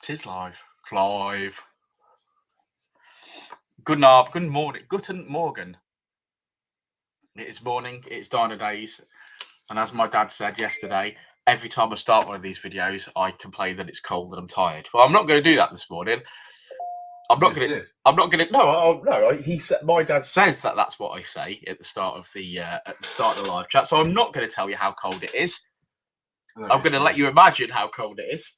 It is live. Live. Good morning. Guten Morgen. It is morning. It's Dynodaze. And as my dad said yesterday, every time I start one of these videos, I complain that it's cold and I'm tired. Well, I'm not going to do that this morning. I'm not going to. No. He said, my dad says that that's what I say at the start of the live chat. So I'm not going to tell you how cold it is. I'm going to let you imagine how cold it is.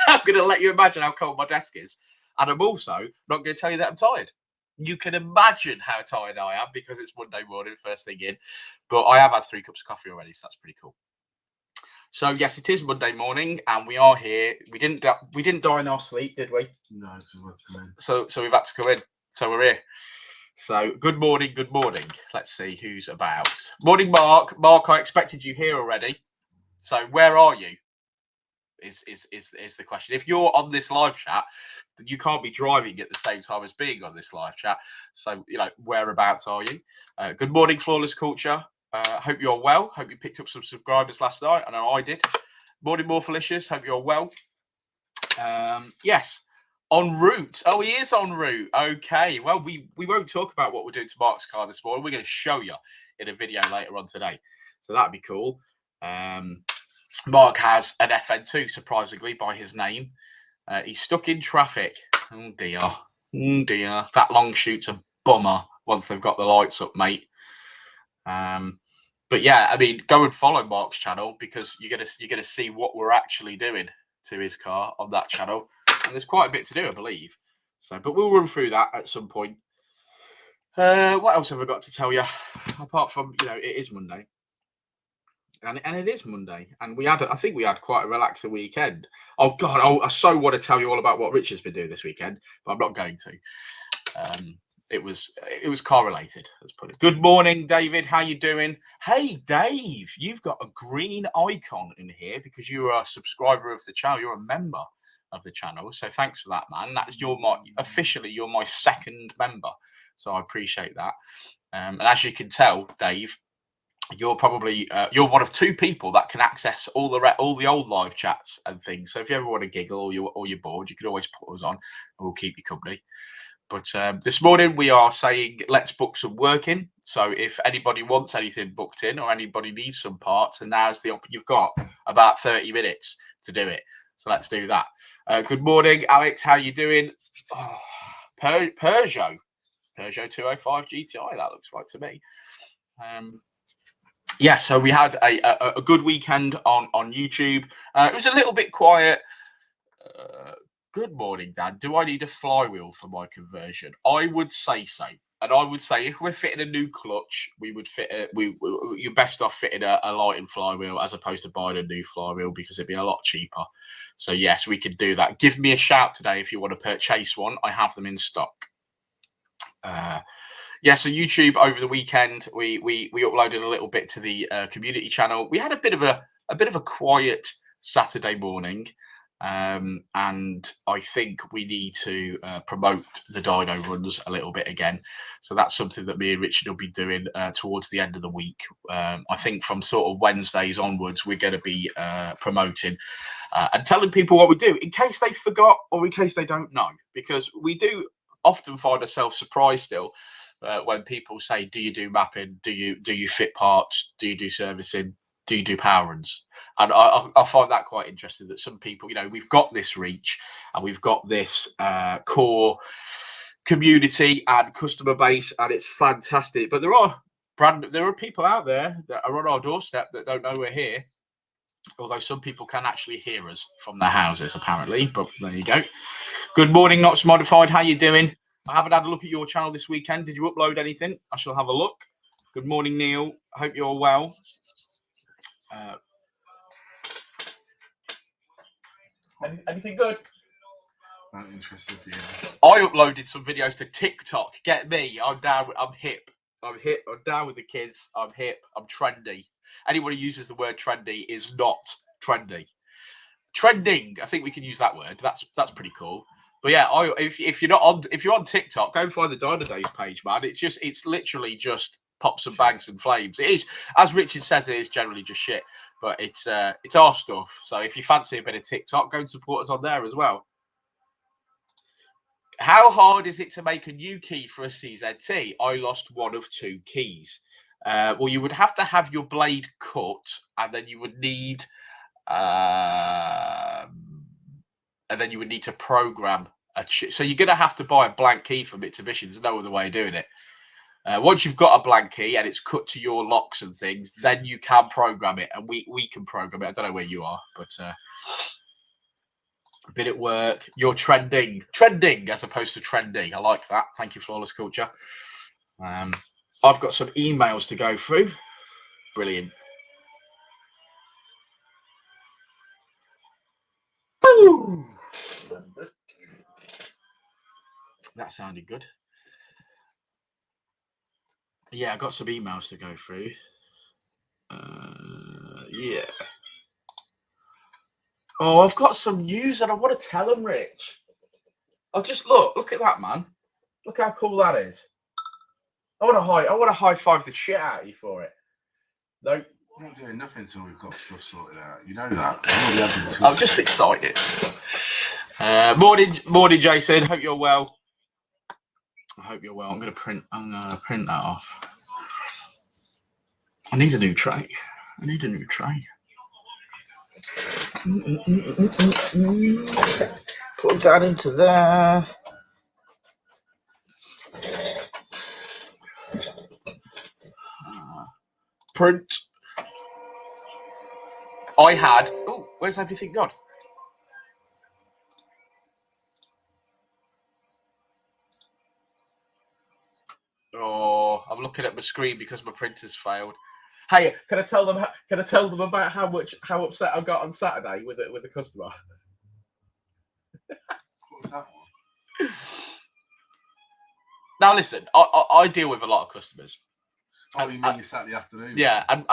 I'm going to let you imagine how cold my desk is. And I'm also not going to tell you that I'm tired. You can imagine how tired I am because it's Monday morning, first thing in. But I have had 3 cups of coffee already, so that's pretty cool. So yes, it is Monday morning, and we are here. We didn't die in our sleep, did we? No. So we've had to come in. So we're here. So good morning, good morning. Let's see who's about. Morning, Mark. Mark, I expected you here already. So where are you? Is the question. If you're on this live chat, then you can't be driving at the same time as being on this live chat. So, whereabouts are you? Good morning, Flawless Culture. Hope you're well. Hope you picked up some subscribers last night. I know I did. Morning, Morphalicious. Hope you're well. Yes. En route. Oh, he is en route. Okay. Well, we won't talk about what we're doing to Mark's car this morning. We're going to show you in a video later on today. So that'd be cool. Mark has an FN2, surprisingly, by his name. He's stuck in traffic. Oh, dear. Oh, dear. That long shoot's a bummer once they've got the lights up, mate. But yeah, I mean, go and follow Mark's channel because you're gonna see what we're actually doing to his car on that channel. And there's quite a bit to do, I believe. So, but we'll run through that at some point. What else have I got to tell you? Apart from, it is Monday. And it is Monday, and I think we had quite a relaxing weekend. Oh God, I so want to tell you all about what Richard's been doing this weekend, but I'm not going to. It was car related. Let's put it. Good morning, David. How you doing? Hey, Dave, you've got a green icon in here because you're a subscriber of the channel. You're a member of the channel, so thanks for that, man. You're my second member, so I appreciate that. And as you can tell, Dave, you're probably you're one of 2 people that can access all the old live chats and things. So if you ever want to giggle or you're bored, you can always put us on and we'll keep you company. But this morning we are saying let's book some work in. So if anybody wants anything booked in or anybody needs some parts, then now's the option. You've got about 30 minutes to do it. So let's do that. Good morning, Alex. How you doing? Oh, Peugeot 205 GTI. That looks right to me. Yeah, so we had a good weekend on YouTube. It was a little bit quiet. Good morning, Dad. Do I need a flywheel for my conversion? I would say so. And I would say if we're fitting a new clutch, we would fit you're best off fitting a lighting flywheel as opposed to buying a new flywheel because it'd be a lot cheaper. So yes, we could do that. Give me a shout today if you want to purchase one. I have them in stock. Yeah, so YouTube over the weekend, we uploaded a little bit to the community channel. We had a bit of a quiet Saturday morning, and I think we need to promote the dyno runs a little bit again. So that's something that me and Richard will be doing towards the end of the week. I think from sort of Wednesdays onwards, we're going to be promoting and telling people what we do in case they forgot or in case they don't know, because we do often find ourselves surprised still. When people say, do you do mapping? Do you fit parts? Do you do servicing? Do you do power runs? And I find that quite interesting that some people, we've got this reach and we've got this core community and customer base, and it's fantastic. But there are people out there that are on our doorstep that don't know we're here. Although some people can actually hear us from their houses, apparently. But there you go. Good morning, Notch Modified. How you doing? I haven't had a look at your channel this weekend. Did you upload anything? I shall have a look. Good morning, Neil. I hope you're well. Anything good? Not interested for you. I uploaded some videos to TikTok. Get me. I'm down. I'm hip. I'm down with the kids. I'm hip. I'm trendy. Anyone who uses the word trendy is not trendy. Trending. I think we can use that word. That's pretty cool. But yeah, if you're on TikTok, go and find the Dynodaze page, man. It's literally just pops and bangs and flames. It is, as Richard says, it is generally just shit, but it's our stuff. So if you fancy a bit of TikTok, go and support us on there as well. How hard is it to make a new key for a CZT? I lost one of 2 keys. Well, you would have to have your blade cut, and then you would need, to program a chip. So you're going to have to buy a blank key from Mitsubishi. There's no other way of doing it. Once you've got a blank key and it's cut to your locks and things, then you can program it, and we can program it. I don't know where you are, but been at work. You're trending as opposed to trendy. I like that. Thank you, Flawless Culture. I've got some emails to go through. Brilliant. Ooh. That sounded good. Yeah, I got some emails to go through. Yeah. Oh, I've got some news and I want to tell them, Rich. I'll just look at that, man. Look how cool that is. I want to high five the shit out of you for it. No, we're not doing nothing until we've got stuff sorted out. You know that. I'm just excited. Morning, Jason. Hope you're well. I hope you're well. I'm gonna print that off. I need a new tray. Put that into there. Print. I had. Oh, where's everything gone? Oh, I'm looking at my screen because my printer's failed. Hey, can I tell them about how upset I got on Saturday with the customer? What was that one? Now listen, I deal with a lot of customers. Oh, you mean Saturday afternoon? Yeah, and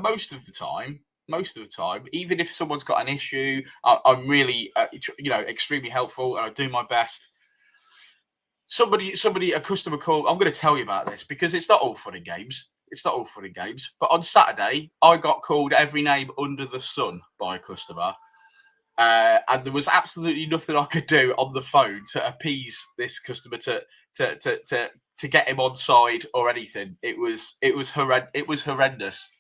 most of the time, even if someone's got an issue, I'm really, extremely helpful, and I do my best. A customer call. I'm going to tell you about this because it's not all fun and games. But on Saturday, I got called every name under the sun by a customer, and there was absolutely nothing I could do on the phone to appease this customer to get him on side or anything. It was horrendous,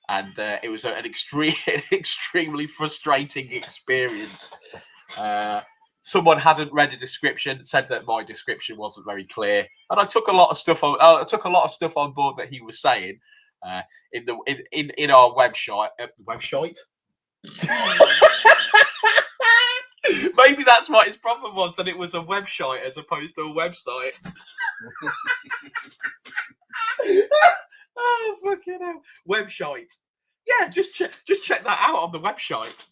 and it was an extremely frustrating experience. Someone hadn't read a description, said that my description wasn't very clear, and I took a lot of stuff on board that he was saying in our website. Maybe that's what his problem was, that it was a website as opposed to a website. Oh, fucking hell. Website. Yeah, just check that out on the website.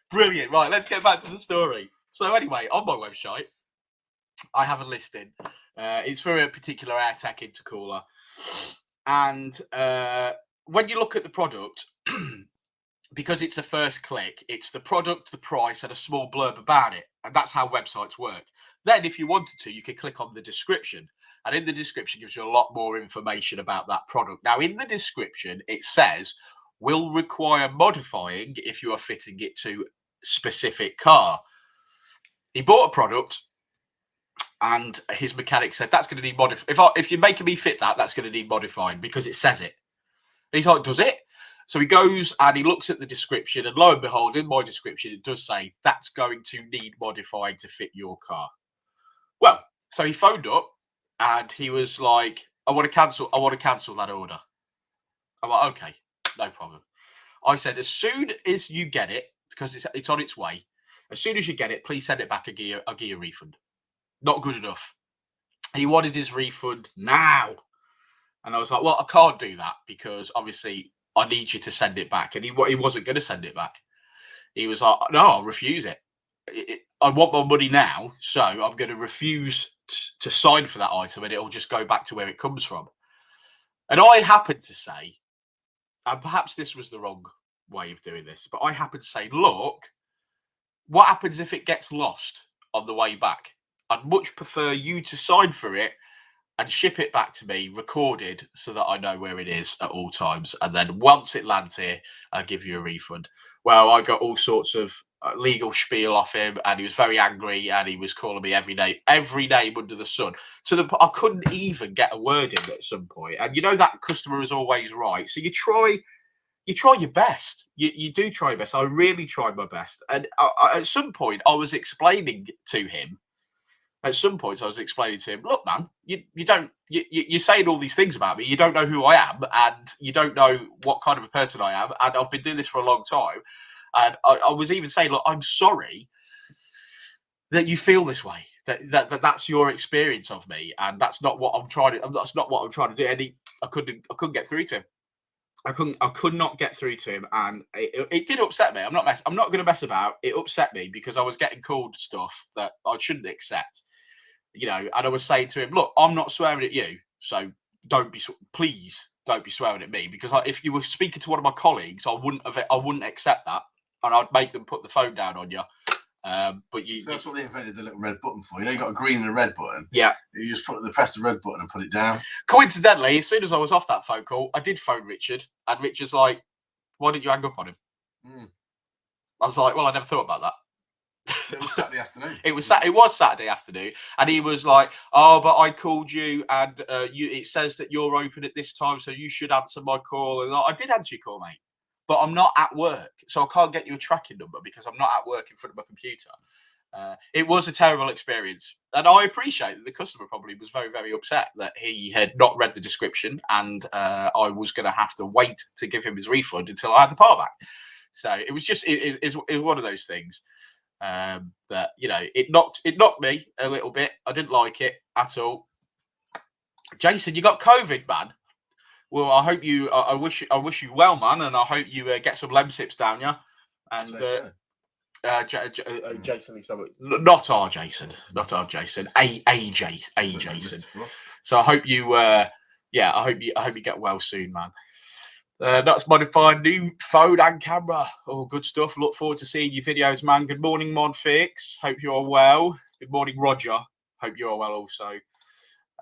Brilliant. Right, let's get back to the story. So anyway, on my website, I have a listing. It's for a particular AirTech intercooler. And when you look at the product, because it's a first click, it's the product, the price, and a small blurb about it. And that's how websites work. Then if you wanted to, you could click on the description. And in the description gives you a lot more information about that product. Now, in the description, it says, will require modifying if you are fitting it to specific car. He bought a product and his mechanic said, that's going to need modifying. If you're making me fit that, that's going to need modifying because it says it. And he's like, does it? So he goes and he looks at the description, and lo and behold, in my description, it does say that's going to need modifying to fit your car. Well, so he phoned up and he was like, I want to cancel that order. I'm like, okay, no problem. I said, as soon as you get it, because it's on its way, as soon as you get it, please send it back. I'll give you a refund. Not good enough. He wanted his refund now. And I was like, well, I can't do that because obviously I need you to send it back. And he wasn't going to send it back. He was like, no, I'll refuse it. I want my money now, so I'm going to refuse to sign for that item, and it'll just go back to where it comes from. And I happened to say, and perhaps this was the wrong way of doing this, but I happened to say, look, what happens if it gets lost on the way back? I'd much prefer you to sign for it and ship it back to me recorded so that I know where it is at all times. And then once it lands here, I'll give you a refund. Well, I got all sorts of legal spiel off him, and he was very angry, and he was calling me every name under the sun. I couldn't even get a word in at some point. And you know that customer is always right. So you try your best. You do try your best. I really tried my best. And at some point, I was explaining to him. Look, man, you're saying all these things about me. You don't know who I am, and you don't know what kind of a person I am. And I've been doing this for a long time. And I was even saying, look, I'm sorry that you feel this way. That's your experience of me, and that's not what I'm trying to. That's not what I'm trying to do. And I couldn't get through to him. I could not get through to him, and it did upset me. I'm not going to mess about. It upset me because I was getting called stuff that I shouldn't accept. You know, and I was saying to him, look, I'm not swearing at you, so please don't be swearing at me, because if you were speaking to one of my colleagues, I wouldn't accept that, and I'd make them put the phone down on you. But so that's what they invented the little red button for. You know, you got a green and a red button. Yeah. You just press the red button and put it down. Coincidentally, as soon as I was off that phone call, I did phone Richard, and Richard's like, "Why didn't you hang up on him?" I was like, "Well, I never thought about that." It was Saturday afternoon. It was Saturday afternoon, and he was like, "Oh, but I called you, and it says that you're open at this time, so you should answer my call." And I did answer your call, mate, but I'm not at work, so I can't get you a tracking number because I'm not at work in front of my computer. It was a terrible experience, and I appreciate that the customer probably was very, very upset that he had not read the description, and I was going to have to wait to give him his refund until I had the part back. So it was just it was one of those things. That, you know, it knocked me a little bit. I didn't like it at all. Jason, you got COVID, man. Well, I hope you. I wish you well, man, and I hope you get some Lemsips down you. And Jason, not our Jason, a Jason. So I hope you. I hope you get well soon, man. That's modified new phone and camera. Oh, good stuff. Look forward to seeing your videos, man. Good morning, Modfix. Hope you are well. Good morning, Roger. Hope you are well also.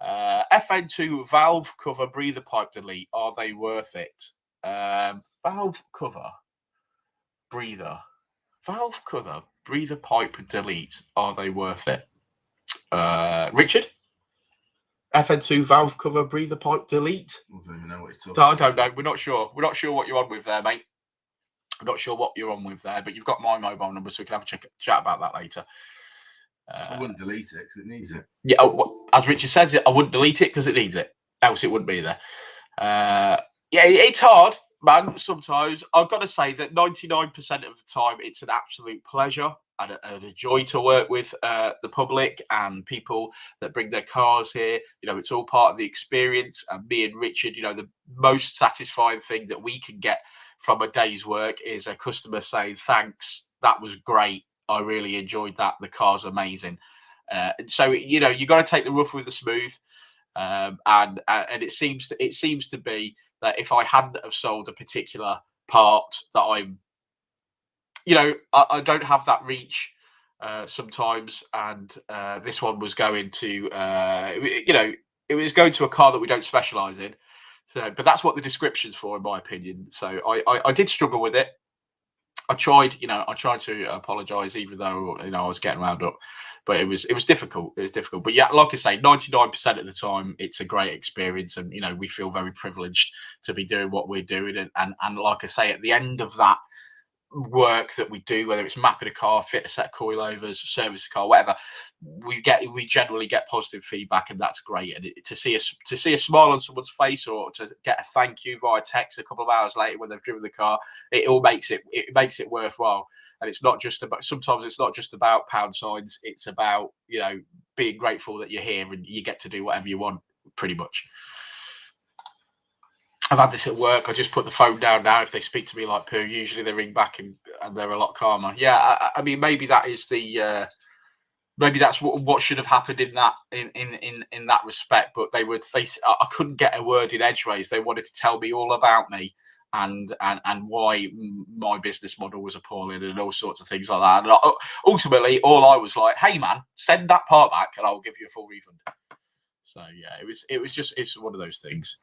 FN2 valve cover breather pipe delete. Are they worth it? Valve cover breather pipe delete. Are they worth it? Richard? FN2 valve cover breather pipe delete. I don't even know what he's talking about. I don't know. We're not sure. We're not sure what you're on with there, mate. I'm not sure what you're on with there, but you've got my mobile number, so we can have a chat about that later. I wouldn't delete it because it needs it. Yeah, as Richard says, I wouldn't delete it because it needs it. Else it wouldn't be there. It's hard, man. Sometimes I've got to say that 99% of the time, it's an absolute pleasure and a joy to work with the public and people that bring their cars here. You know, it's all part of the experience. And me and Richard, you know, the most satisfying thing that we can get from a day's work is a customer saying, "Thanks, that was great. I really enjoyed that. The car's amazing." So, you know, you got to take the rough with the smooth. And it seems to be that if I hadn't have sold a particular part that I'm, you know, I don't have that reach sometimes, and this one was going to, you know, it was going to a car that we don't specialise in. So, but that's what the description's for, in my opinion. So I did struggle with it. I tried to apologise, even though, you know, I was getting wound up, but it was difficult. It was difficult. But yeah, like I say, 99% of the time, it's a great experience, and you know, we feel very privileged to be doing what we're doing. And like I say, at the end of that work that we do, whether it's mapping a car, fit a set of coilovers, service a car, whatever, we generally get positive feedback, and that's great. And to see a smile on someone's face, or to get a thank you via text a couple of hours later when they've driven the car, it all makes it worthwhile. And it's not just about, sometimes it's not just about pound signs, it's about, you know, being grateful that you're here and you get to do whatever you want, pretty much. I've had this at work. I just put the phone down now. If they speak to me like poo, usually they ring back and they're a lot calmer. Yeah, I mean, maybe that is the maybe that's what should have happened in that respect. But I couldn't get a word in edgeways. They wanted to tell me all about me and why my business model was appalling and all sorts of things like that. And ultimately, all I was like, "Hey, man, send that part back and I'll give you a full refund." So yeah, it's one of those things.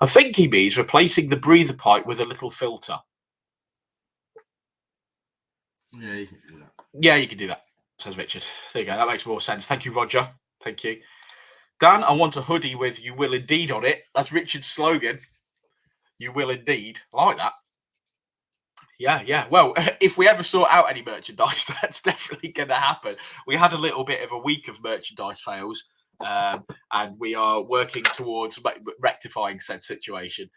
I think he means replacing the breather pipe with a little filter. Yeah, you can do that. Yeah, you can do that, says Richard. There you go. That makes more sense. Thank you, Roger. Thank you. Dan, I want a hoodie with "You will indeed" on it. That's Richard's slogan. You will indeed. I like that. Yeah. Well, if we ever sort out any merchandise, that's definitely going to happen. We had a little bit of a week of merchandise fails, and we are working towards rectifying said situation.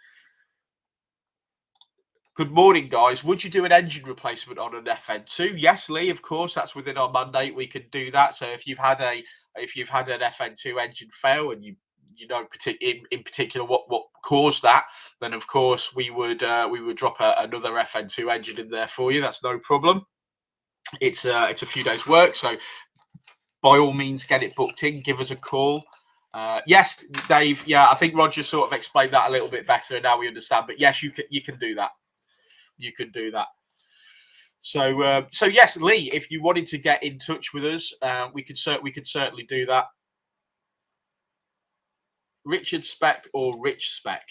Good morning, guys. Would you do an engine replacement on an FN2? Yes, Lee. Of course, that's within our mandate. We can do that. So if you've had an FN2 engine fail and you know in particular what caused that, then of course we would drop another FN2 engine in there for you. That's no problem. It's a few days work, so by all means get it booked in. Give us a call. Yes, Dave. Yeah, I think Roger sort of explained that a little bit better, and now we understand. But yes, you can do that. You can do that. So yes, Lee, if you wanted to get in touch with us, we could certainly do that. Richard Spec or Rich Spec?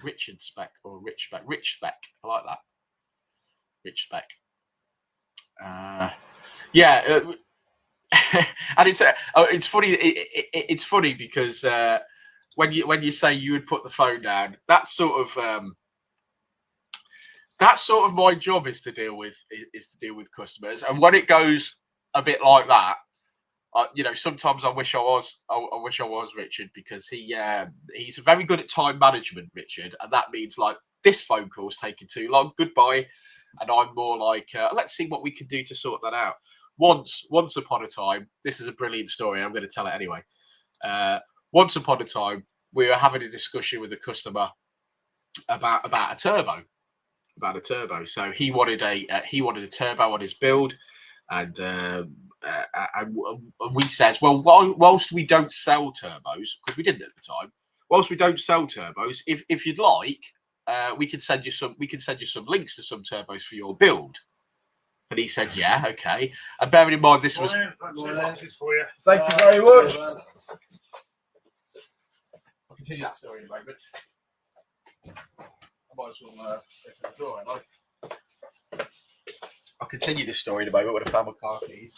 Richard Spec or Rich Spec? Rich Spec. I like that. Rich Spec. Yeah, and it's funny. It's funny because when you say you would put the phone down, that's sort of my job is to deal with customers, and when it goes a bit like that, sometimes I wish I was Richard, because he's very good at time management, Richard, and that means like this phone call's taking too long, goodbye, and I'm more like let's see what we can do to sort that out. Once upon a time, this is a brilliant story. I'm going to tell it anyway. Once upon a time, we were having a discussion with a customer about a turbo. So he wanted a turbo on his build, and we says, well, whilst we don't sell turbos, because we didn't at the time, whilst we don't sell turbos, if you'd like, we can send you some links to some turbos for your build. And he said, yeah, okay. And bearing in mind this was boxes for you. Thank you very much. I'll continue that story in a moment. I might as well open the door, I'll continue this story in a moment when I found my car keys.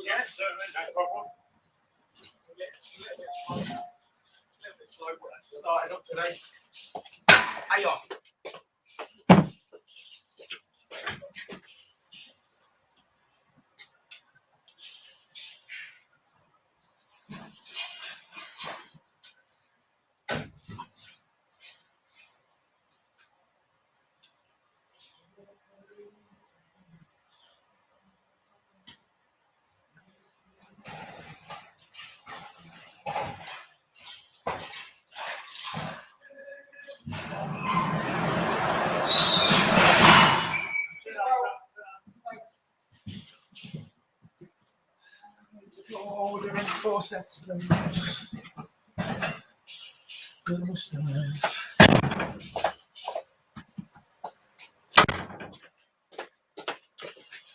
Yes, certainly, no problem. A little bit slow, but I started up today. Hey, ordering 4 sets of those. Good stuff.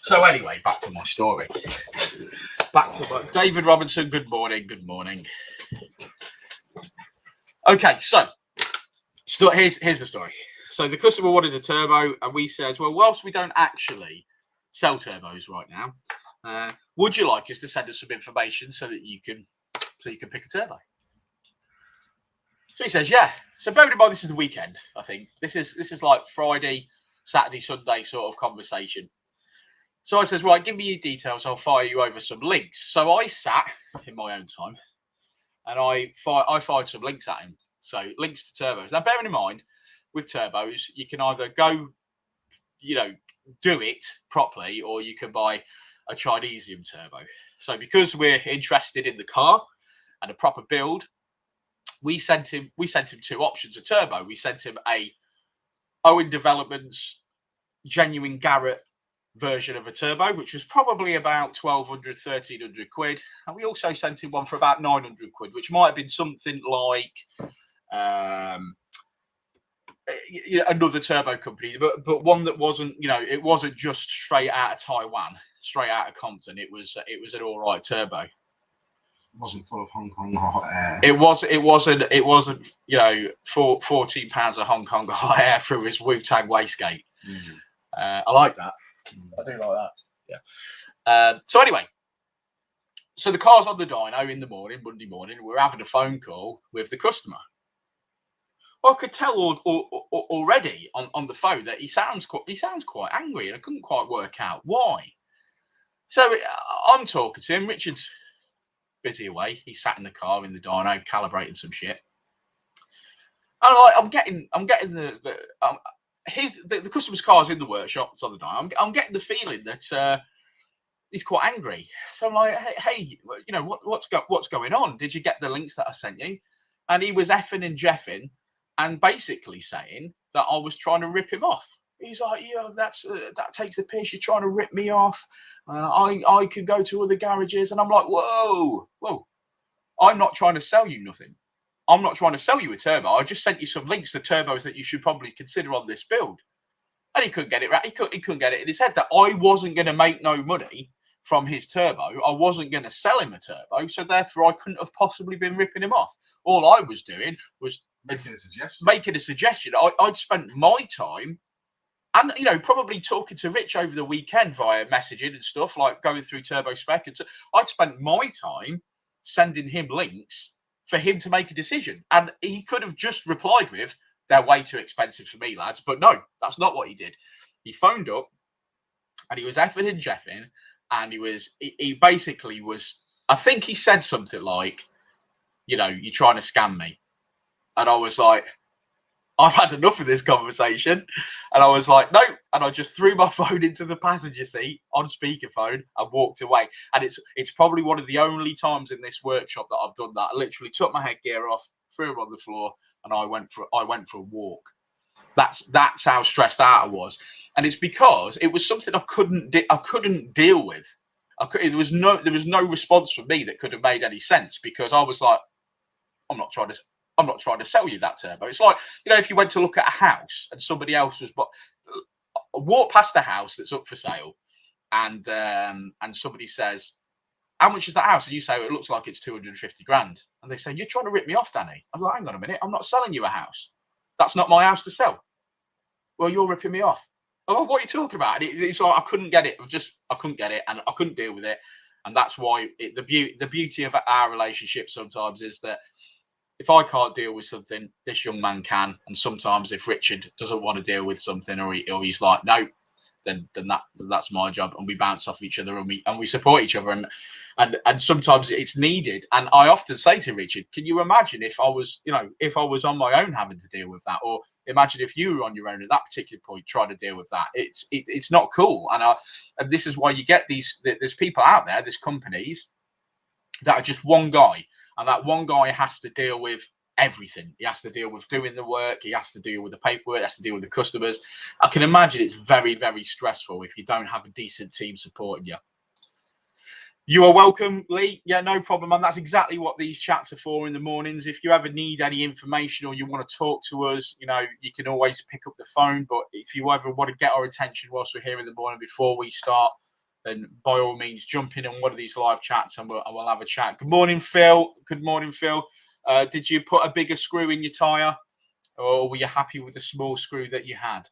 So anyway, back to my story. David Robinson. Good morning. Good morning. Okay, so here's the story. So the customer wanted a turbo, and we said, well, whilst we don't actually sell turbos right now, would you like us to send us some information so that you can pick a turbo? So he says, yeah. So bearing in mind this is the weekend, I think this is like Friday, Saturday, Sunday sort of conversation. So I says, right, give me your details. I'll fire you over some links. So I sat in my own time, and I fired some links at him. So links to turbos. Now, bearing in mind, with turbos, you can either go, do it properly, or you can buy a Chinesium turbo. So because we're interested in the car and a proper build, we sent him 2 options of turbo. We sent him a Owen Developments genuine Garrett version of a turbo, which was probably about 1,200, 1,300 quid. And we also sent him one for about 900 quid, which might have been something like another turbo company, but one that wasn't, it wasn't just straight out of Taiwan, straight out of Compton. It was an all right turbo. It wasn't full of Hong Kong hot air. It wasn't 14 pounds of Hong Kong hot air through his Wu-Tang wastegate. I like that. I do like that. Yeah. So anyway, so the car's on the dyno in the morning, Monday morning. We're having a phone call with the customer. Well, I could tell already on the phone that he sounds quite angry, and I couldn't quite work out why. So I'm talking to him. Richard's busy away. He sat in the car in the dyno calibrating some shit. And I'm getting the customer's car's in the workshop. It's on the dyno. I'm getting the feeling that he's quite angry. So I'm like, hey, what's going on? Did you get the links that I sent you? And he was effing and jeffing and basically saying that I was trying to rip him off. He's like, that takes the piss. You're trying to rip me off. I could go to other garages. And I'm like, whoa. I'm not trying to sell you nothing. I'm not trying to sell you a turbo. I just sent you some links to turbos that you should probably consider on this build. And he couldn't get it right. He couldn't get it in his head that I wasn't going to make no money from his turbo. I wasn't going to sell him a turbo. So therefore, I couldn't have possibly been ripping him off. All I was doing was making a suggestion. I'd spent my time and, probably talking to Rich over the weekend via messaging and stuff, like going through turbo spec. And so I'd spent my time sending him links for him to make a decision. And he could have just replied with, they're way too expensive for me, lads. But no, that's not what he did. He phoned up and he was effing and jeffing. And he basically was, I think he said something like, you're trying to scam me. And I was like, I've had enough of this conversation. And I was like, no. And I just threw my phone into the passenger seat on speakerphone and walked away. And it's probably one of the only times in this workshop that I've done that. I literally took my headgear off, threw it on the floor, and I went for a walk. That's how stressed out I was. And it's because it was something I couldn't deal with. There was no response from me that could have made any sense, because I was like, I'm not trying to sell you that turbo. It's like, if you went to look at a house and somebody else was, walk past a house that's up for sale, and somebody says, how much is that house? And you say, well, it looks like it's 250 grand. And they say, you're trying to rip me off, Danny. I was like, hang on a minute. I'm not selling you a house. That's not my house to sell. Well, you're ripping me off. Oh, what are you talking about? And it's like, I couldn't get it. I couldn't get it, and I couldn't deal with it. And that's why the beauty of our relationship sometimes is that if I can't deal with something, this young man can. And sometimes if Richard doesn't want to deal with something, or he's like, no, then that's my job, and we bounce off each other, and we support each other, and sometimes it's needed. And I often say to Richard, can you imagine if I was on my own having to deal with that, or imagine if you were on your own at that particular point trying to deal with that? It's not cool. And this is why you get there's people out there, there's companies that are just one guy, and that one guy has to deal with everything. He has to deal with doing the work. He has to deal with the paperwork. He has to deal with the customers. I can imagine it's very, very stressful if you don't have a decent team supporting you. You are welcome, Lee. Yeah, no problem. And that's exactly what these chats are for in the mornings. If you ever need any information or you want to talk to us, you can always pick up the phone. But if you ever want to get our attention whilst we're here in the morning before we start, then by all means, jump in on one of these live chats and we'll have a chat. Good morning, Phil. Good morning, Phil. Did you put a bigger screw in your tyre, or were you happy with the small screw that you had?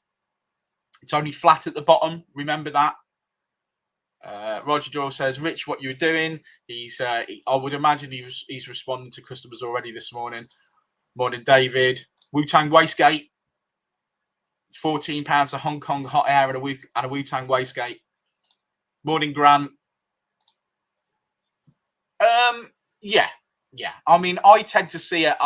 It's only flat at the bottom. Remember that. Roger Doyle says, Rich, what you were doing? I would imagine he's responding to customers already this morning. Morning, David. Wu-Tang wastegate. £14 of Hong Kong hot air and a Wu-Tang wastegate. Morning, Grant. Yeah. I mean, I tend to see that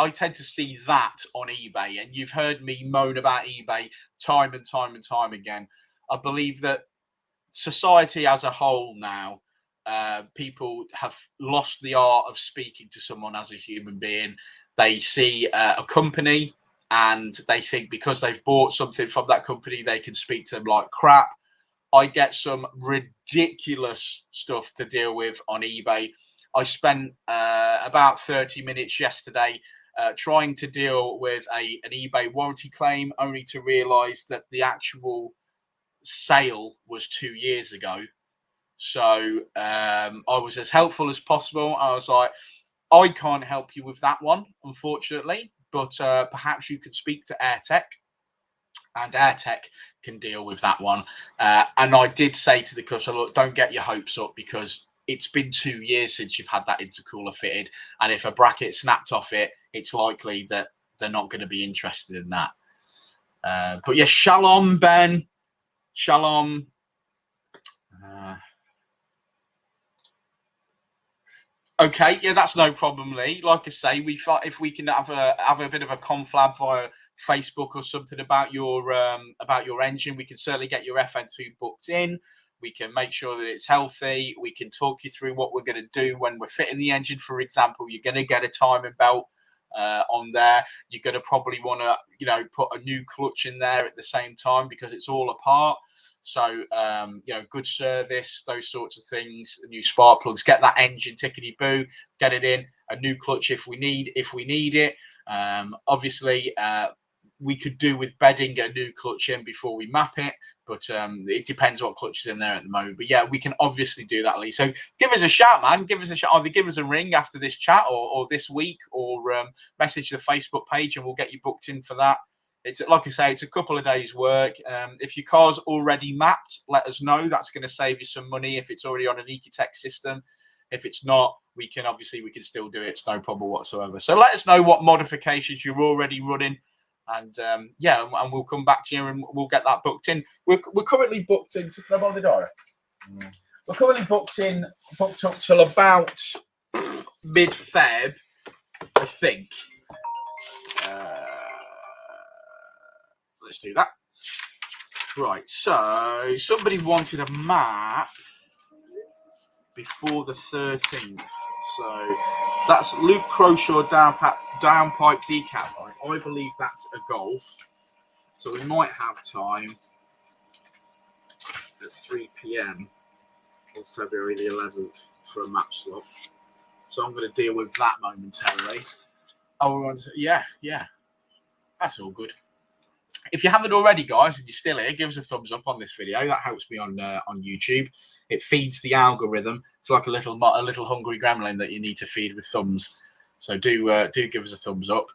on eBay, and you've heard me moan about eBay time and time again. I believe that society as a whole now, people have lost the art of speaking to someone as a human being. They see a company and they think because they've bought something from that company, they can speak to them like crap. I get some ridiculous stuff to deal with on eBay. I spent about 30 minutes yesterday trying to deal with an eBay warranty claim, only to realise that the actual sale was 2 years ago. So I was as helpful as possible. I was like, I can't help you with that one, unfortunately, but perhaps you could speak to AirTech, and AirTech can deal with that one. And I did say to the customer, look, don't get your hopes up, because it's been 2 years since you've had that intercooler fitted. And if a bracket snapped off it, it's likely that they're not going to be interested in that. But yeah, shalom, Ben. Shalom. Okay, yeah, that's no problem, Lee. Like I say, if we can have a bit of a conflab via Facebook or something about your engine, we can certainly get your FN2 booked in. We can make sure that it's healthy. We can talk you through what we're going to do when we're fitting the engine. For example, you're going to get a timing belt on there. You're going to probably want to, put a new clutch in there at the same time, because it's all apart. So, good service, those sorts of things, new spark plugs, get that engine tickety-boo, get it in, a new clutch if we need it. Obviously, we could do with bedding a new clutch in before we map it, but it depends what clutch is in there at the moment. But yeah, we can obviously do that, Lee. So give us a shout, man. Give us a shout. Either give us a ring after this chat or this week, or message the Facebook page and we'll get you booked in for that. It's like I say, it's a couple of days' work. If your car's already mapped, let us know. That's going to save you some money if it's already on an Ecotech system. If it's not, we can still do it. It's no problem whatsoever. So let us know what modifications you're already running, and and we'll come back to you and we'll get that booked in. We're currently booked in. Can I borrow the diary? We're currently booked up till about mid-Feb, I think. Let's do that. Right, so somebody wanted a map before the 13th. So that's Luke Croshaw downpipe decap line. I believe that's a Golf. So we might have time at 3 p.m. on February the 11th for a map slot. So I'm going to deal with that momentarily. Yeah. That's all good. If you haven't already, guys, and you're still here, give us a thumbs up on this video. That helps me on YouTube. It feeds the algorithm. It's like a little hungry gremlin that you need to feed with thumbs. So do give us a thumbs up.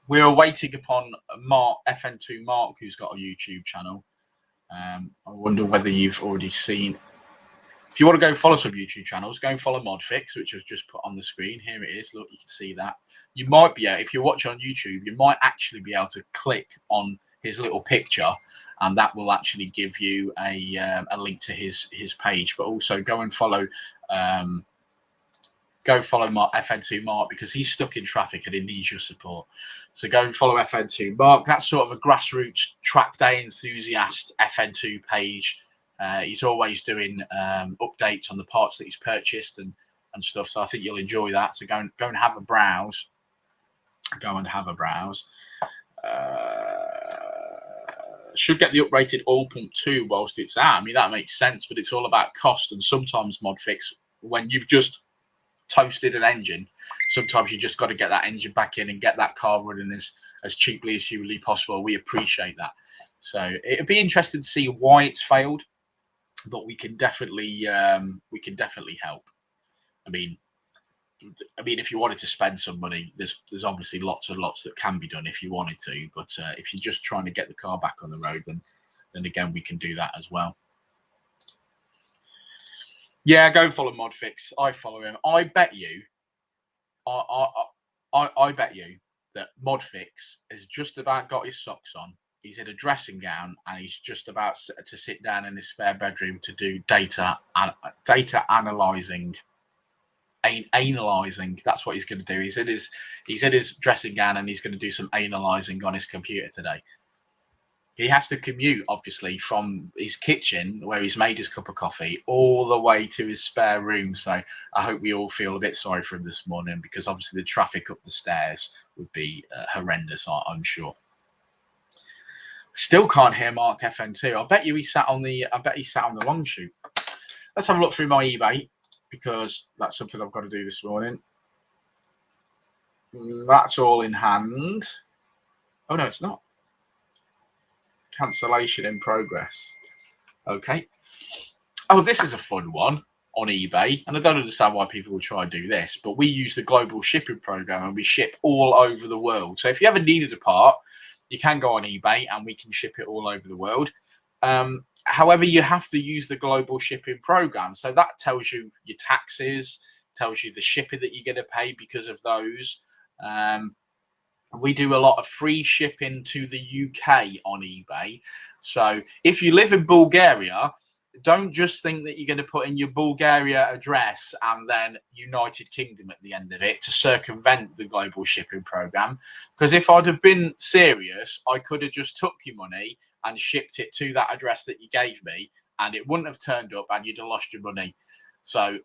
We're waiting upon FN2 Mark, who's got a YouTube channel. I wonder whether you've already seen. If you want to go follow some YouTube channels, go and follow Modfix, which I've just put on the screen. Here it is. Look, you can see that. You might be able, if you're watching on YouTube, you might actually be able to click on his little picture, and that will actually give you a link to his page. But also go and follow Mark, FN2 Mark, because he's stuck in traffic and he needs your support. So go and follow FN2 Mark. That's sort of a grassroots track day enthusiast FN2 page. He's always doing updates on the parts that he's purchased and stuff. So I think you'll enjoy that. So go and have a browse. Should get the uprated oil pump too whilst it's out. I mean, that makes sense, but it's all about cost. And sometimes Modfix, when you've just toasted an engine, sometimes you just got to get that engine back in and get that car running as cheaply as humanly possible. We appreciate that. So it'd be interesting to see why it's failed, but we can definitely help. I mean, if you wanted to spend some money, there's obviously lots and lots that can be done if you wanted to. But if you're just trying to get the car back on the road, then again, we can do that as well. Yeah, go follow Modfix. I follow him. I bet you that Modfix has just about got his socks on. He's in a dressing gown and he's just about to sit down in his spare bedroom to do data analyzing. Analyzing. That's what he's going to do. He's in his dressing gown and he's going to do some analyzing on his computer today. He has to commute, obviously, from his kitchen where he's made his cup of coffee all the way to his spare room. So I hope we all feel a bit sorry for him this morning, because obviously the traffic up the stairs would be horrendous, I'm sure. Still can't hear Mark FN2. I bet he sat on the long shoot. Let's have a look through my eBay, because that's something I've got to do this morning. That's all in hand. Oh no, it's not. Cancellation in progress. Okay. Oh, this is a fun one on eBay, and I don't understand why people will try and do this, but we use the global shipping program and we ship all over the world. So if you ever needed a part, you can go on eBay and we can ship it all over the world. However, you have to use the global shipping program. So that tells you your taxes, tells you the shipping that you're going to pay because of those. We do a lot of free shipping to the UK on eBay. So if you live in Bulgaria, don't just think that you're going to put in your Bulgaria address and then United Kingdom at the end of it to circumvent the global shipping program. Because if I'd have been serious, I could have just took your money and shipped it to that address that you gave me, and it wouldn't have turned up and you'd have lost your money. So,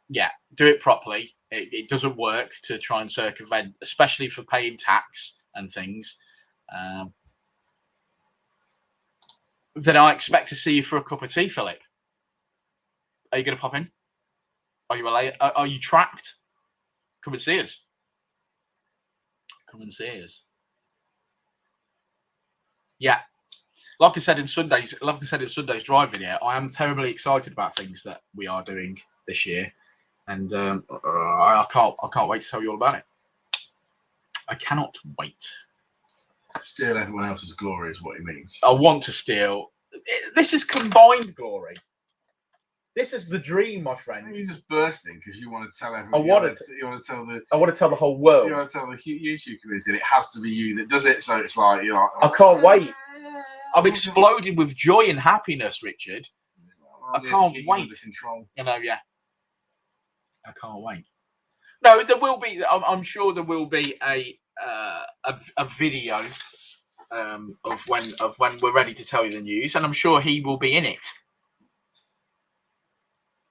yeah, do it properly. It doesn't work to try and circumvent, especially for paying tax and things. Then I expect to see you for a cup of tea, Philip. Are you going to pop in? Are you late? Are you tracked? Come and see us. Come and see us. Yeah. Like I said in Sunday's drive video, I am terribly excited about things that we are doing this year, and I can't wait to tell you all about it. I cannot wait. Steal everyone else's glory is what he means. I want to steal. This is combined glory. This is the dream, my friend. You're just bursting because you want to tell everyone. I want to tell the whole world. You want to tell the YouTube community. It has to be you that does it. So it's like you're like, I can't wait. I'm exploding with joy and happiness, Richard. I can't wait. Control. You know, yeah. I can't wait. No, there will be. I'm sure there will be a video of when we're ready to tell you the news, and I'm sure he will be in it.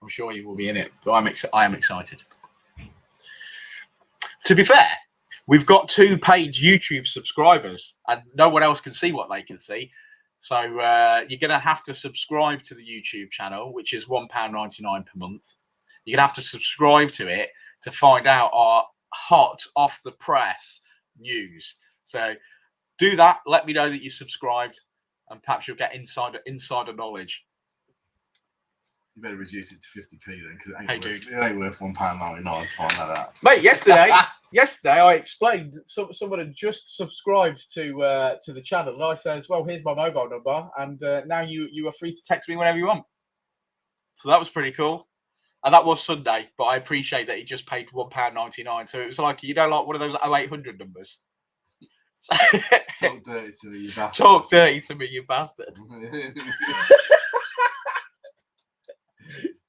I'm sure he will be in it. So I am excited. To be fair, we've got 2 paid YouTube subscribers, and no one else can see what they can see. So you're going to have to subscribe to the YouTube channel, which is £1.99 per month. You're going to have to subscribe to it to find out our hot off the press news. So do that. Let me know that you've subscribed, and perhaps you'll get insider knowledge. You better reduce it to 50p then, because it ain't worth £1.99 to find that out. Mate, yesterday I explained that someone had just subscribed to the channel, and I said, well, here's my mobile number, and now you are free to text me whenever you want. So that was pretty cool. And that was Sunday, but I appreciate that he just paid £1.99. So it was like, like one of those 0800 numbers. Talk dirty to me, you bastard. Talk dirty to me, you bastard.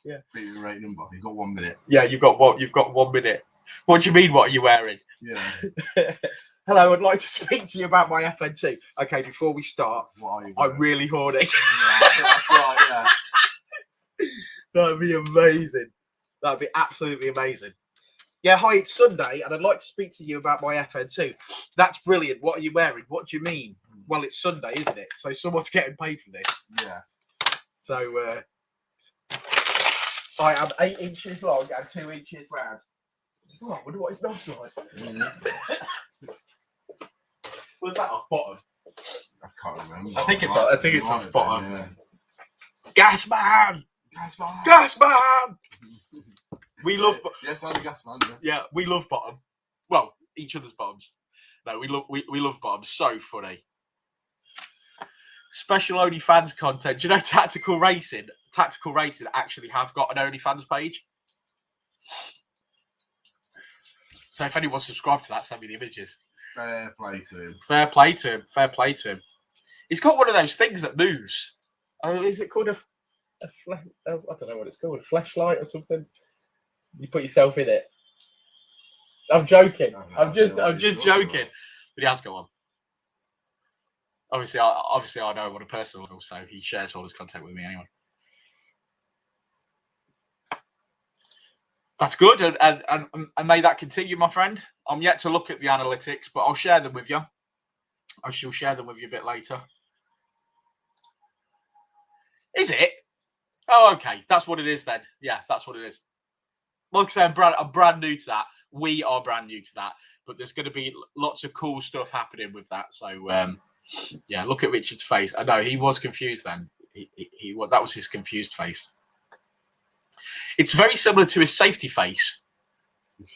Yeah. Beat the right number. You've got 1 minute. Yeah, you've got 1 minute. What do you mean? What are you wearing? Yeah. Hello, I'd like to speak to you about my FN2. Okay, before we start, what are you I'm really horny. Yeah, that's right. Yeah. That'd be amazing. That'd be absolutely amazing. Yeah, hi, it's Sunday, and I'd like to speak to you about my FN2. That's brilliant. What are you wearing? What do you mean? Well, it's Sunday, isn't it? So someone's getting paid for this. Yeah. So I am 8 inches long and 2 inches round. Oh, I wonder what his nose like. Was that off bottom? I can't remember. I think it's off bottom. Yeah. Gas man! Gas man! We love. Yes, I'm a gas man. Yeah, we love bottom. Well, each other's bottoms. No, we love bottom. So funny. Special OnlyFans content. Do you know Tactical Racing? Tactical Racing actually have got an OnlyFans page. So if anyone subscribed to that, send me the images. Fair play to him. Fair play to him. Fair play to him. He's got one of those things that moves. Is it called a I don't know what it's called. A fleshlight or something? You put yourself in it. I'm joking. I'm just joking. But he has got one. Obviously, I know him on a personal level, so he shares all his content with me anyway. That's good, and may that continue, my friend. I'm yet to look at the analytics, but I'll share them with you. I shall share them with you a bit later. Is it? Oh, okay. That's what it is then. Yeah, that's what it is. Like I say, I'm brand new to that. We are brand new to that, but there's going to be lots of cool stuff happening with that. So, yeah, look at Richard's face. I know he was confused then. That was his confused face. It's very similar to his safety face.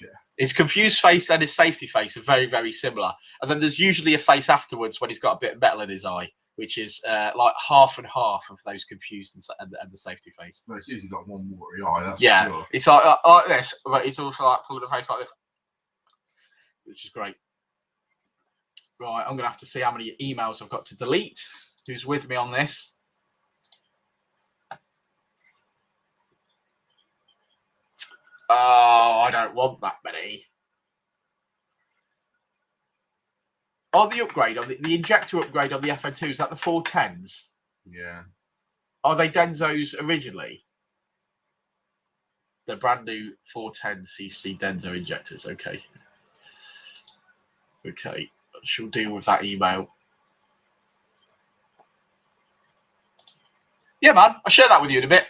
Yeah. His confused face and his safety face are very, very similar. And then there's usually a face afterwards when he's got a bit of metal in his eye, which is like half and half of those confused and the safety face. Well, it's usually got one watery eye, that's Yeah, for sure. it's like this, but it's also like pulling the face like this, which is great. Right, I'm going to have to see how many emails I've got to delete. Who's with me on this? Oh, I don't want that many. On the upgrade, on the injector upgrade on the FN2, is that the 410s? Yeah. Are they Denzo's originally? The brand new 410cc Denso injectors. Okay. Okay. She'll deal with that email. Yeah, man. I'll share that with you in a bit.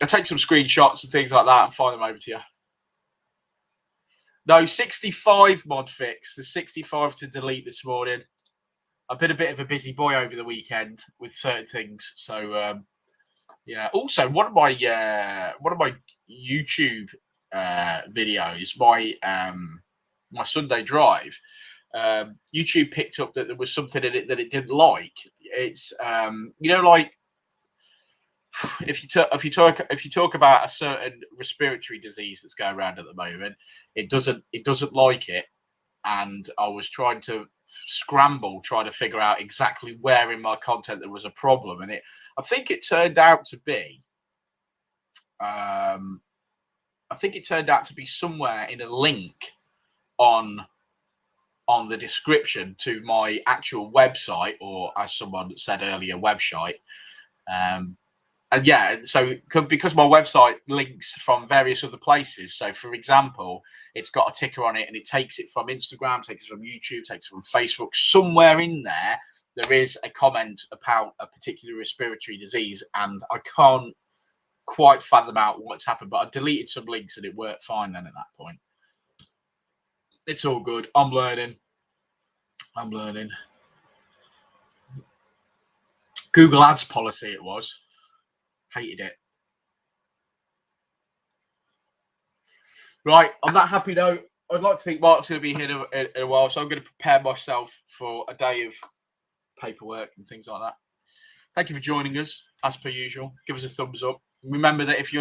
I'll take some screenshots and things like that and fire them over to you. No, 65 mod fix. The 65 to delete this morning. I've been a bit of a busy boy over the weekend with certain things. So, yeah. Also, one of my YouTube videos, my Sunday drive, YouTube picked up that there was something in it that it didn't like. It's like if you talk about a certain respiratory disease that's going around at the moment, it doesn't like it, and I was trying to trying to figure out exactly where in my content there was a problem, and I think it turned out to be somewhere in a link on the description to my actual website, or as someone said earlier, website. And yeah, so because my website links from various other places. So, for example, it's got a ticker on it and it takes it from Instagram, takes it from YouTube, takes it from Facebook. Somewhere in there is a comment about a particular respiratory disease, and I can't quite fathom out what's happened. But I deleted some links and it worked fine then at that point. It's all good. I'm learning. Google Ads policy it was. Hated it. Right, on that happy note, I'd like to think Mark's going to be here in a while, so I'm going to prepare myself for a day of paperwork and things like that. Thank you for joining us, as per usual. Give us a thumbs up. Remember that if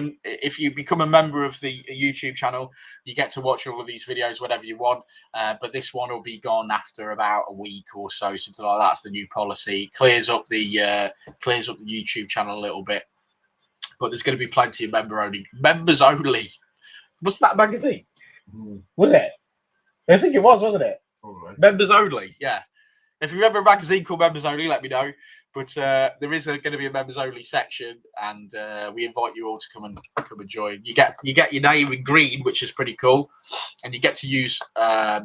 you become a member of the YouTube channel, you get to watch all of these videos whenever you want. But this one will be gone after about a week or so, something like that. That's the new policy. Clears up the YouTube channel a little bit. But there's going to be plenty of members only. Was that a magazine? Was it? I think it was, wasn't it? Right. Members only, yeah. If you remember a magazine called Members Only, let me know. But there is going to be a members only section, and we invite you all to come and join. You get your name in green, which is pretty cool, and you get to use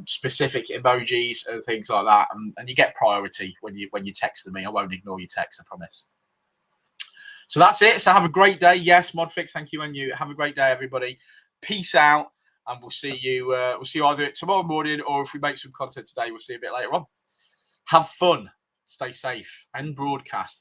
specific emojis and things like that, and you get priority when you text me. I won't ignore your text, I promise. So that's it. So have a great day. Yes, Modfix, thank you, and you have a great day, everybody. Peace out, and we'll see you. We'll see you either tomorrow morning, or if we make some content today, we'll see you a bit later on. Have fun, stay safe, and broadcast.